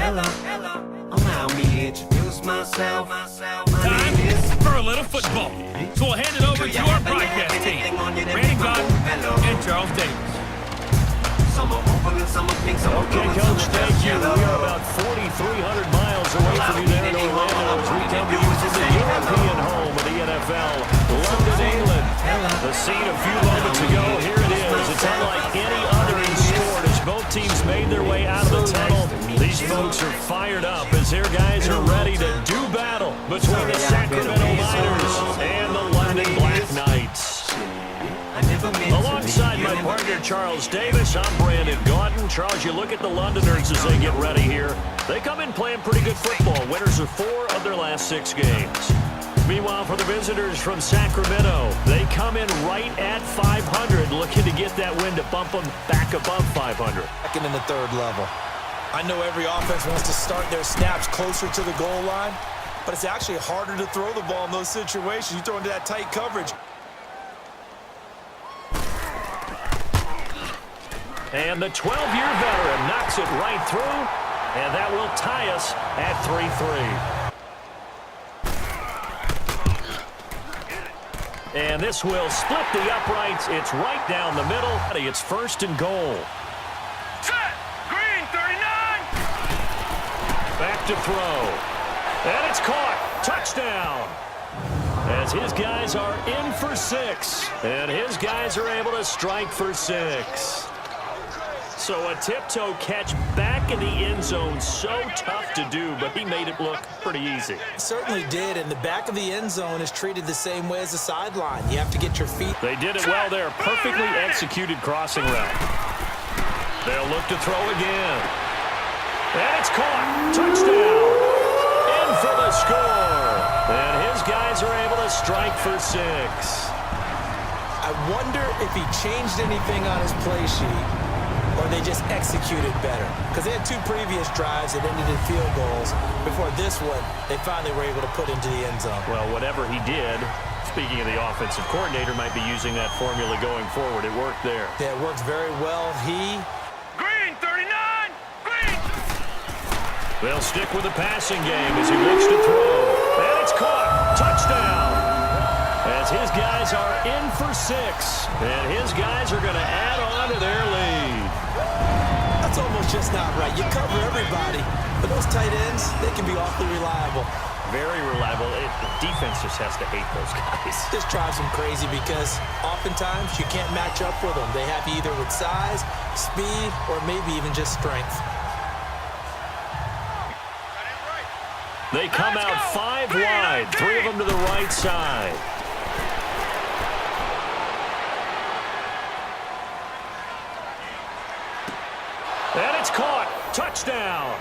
Allow me to introduce myself. Time for a little football. So we'll hand it over to our broadcast team, Randy Cotton and Charles Davis. Okay, Coach, thank you. We are about 4,300 miles away from you there in Orlando as we come to you from the European home of the NFL, London, England. The scene a few moments ago, here it is. It's unlike any other in sport as both teams made their way out of the tunnel. These folks are fired up as their guys are ready to do battle between the Sacramento Miners and the London Black Knights. Alongside my partner, Charles Davis, I'm Brandon Gaudin. Charles, you look at the Londoners as they get ready here. They come in playing pretty good football. Winners of 4 of their last 6 games. Meanwhile, for the visitors from Sacramento, they come in right at 500, looking to get that win to bump them back above 500. Second and the third level. I know every offense wants to start their snaps closer to the goal line, but it's actually harder to throw the ball in those situations. You throw into that tight coverage. And the 12-year veteran knocks it right through, and that will tie us at 3-3. And this will split the uprights. It's right down the middle. It's first and goal. Set! Green, 39! Back to throw. And it's caught. Touchdown. As his guys are in for 6. And his guys are able to strike for 6. So a tiptoe catch back in the end zone, so tough to do, but he made it look pretty easy. Certainly did, and the back of the end zone is treated the same way as the sideline. You have to get your feet. They did it well there. Perfectly executed crossing route. They'll look to throw again. And it's caught. Touchdown. In for the score. And his guys are able to strike for 6. I wonder if he changed anything on his play sheet, or they just executed better. Because they had 2 previous drives that ended in field goals. Before this one, they finally were able to put into the end zone. Well, whatever he did, speaking of the offensive coordinator, might be using that formula going forward. It worked there. Yeah, it worked very well. Green, 39! Green! They'll stick with the passing game as he looks to throw. And it's caught. Touchdown. As his guys are in for 6. And his guys are going to add on to their lead. That's almost just not right. You cover everybody, but those tight ends, they can be awfully reliable. Very reliable. The defense just has to hate those guys. This drives them crazy because oftentimes you can't match up with them. They have you either with size, speed, or maybe even just strength. They come out 5 wide, 3 of them to the right side. And it's caught. Touchdown.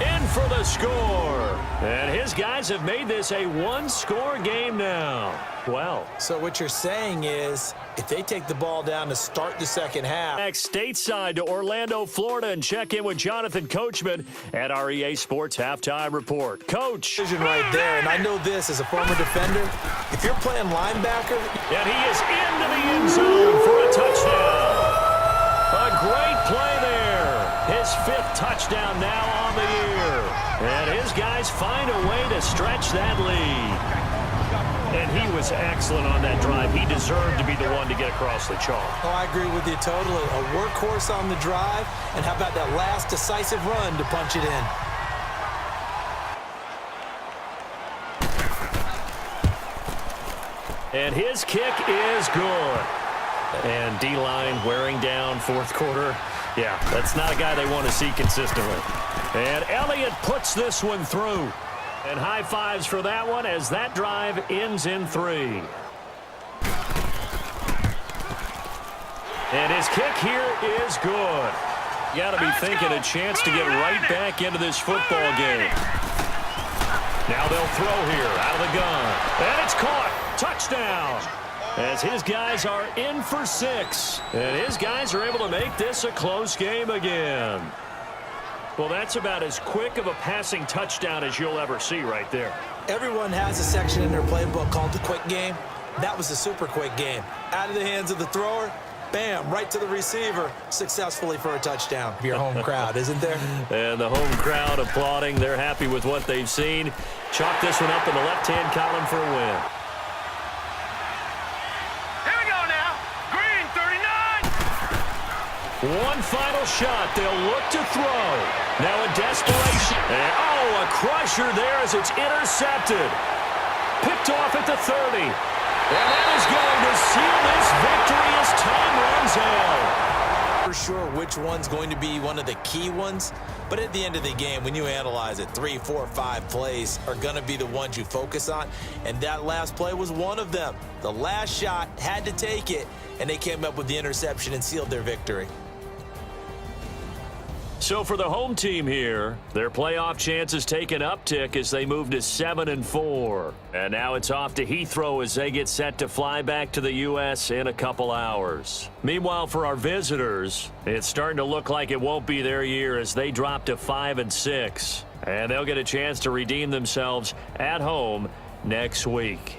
In for the score. And his guys have made this a 1-score game now. Well. So what you're saying is, if they take the ball down to start the second half. Next stateside to Orlando, Florida, and check in with Jonathan Coachman at our EA Sports Halftime Report. Coach. Vision right there, and I know this as a former defender. If you're playing linebacker. And he is into the end zone for a touchdown. A great play there. His 5th touchdown now on the year. And his guys find a way to stretch that lead. And he was excellent on that drive. He deserved to be the one to get across the chalk. Oh, I agree with you totally. A workhorse on the drive. And how about that last decisive run to punch it in? And his kick is good. And D-line wearing down 4th quarter. Yeah, that's not a guy they want to see consistently. And Elliott puts this one through. And high fives for that one as that drive ends in 3. And his kick here is good. You got to be thinking a chance to get right back into this football game. Now they'll throw here out of the gun. And it's caught. Touchdown. As his guys are in for 6. And his guys are able to make this a close game again. Well, that's about as quick of a passing touchdown as you'll ever see right there. Everyone has a section in their playbook called the quick game. That was a super quick game. Out of the hands of the thrower, Bam, right to the receiver, successfully for a touchdown. Your home crowd, isn't there? And the home crowd applauding. They're happy with what they've seen. Chalk this one up in the left-hand column for a win. Here we go now. Green 39. One final shot. They'll look to throw. Now in desperation. And, a crusher there as it's intercepted. Picked off at the 30. And that is going to seal this victory as time runs out. For sure which one's going to be one of the key ones, but at the end of the game, when you analyze it, 3, 4, 5 plays are going to be the ones you focus on, and that last play was one of them. The last shot had to take it, and they came up with the interception and sealed their victory. So for the home team here, their playoff chances take an uptick as they move to 7-4. And now it's off to Heathrow as they get set to fly back to the U.S. in a couple hours. Meanwhile, for our visitors, it's starting to look like it won't be their year as they drop to 5-6. And they'll get a chance to redeem themselves at home next week.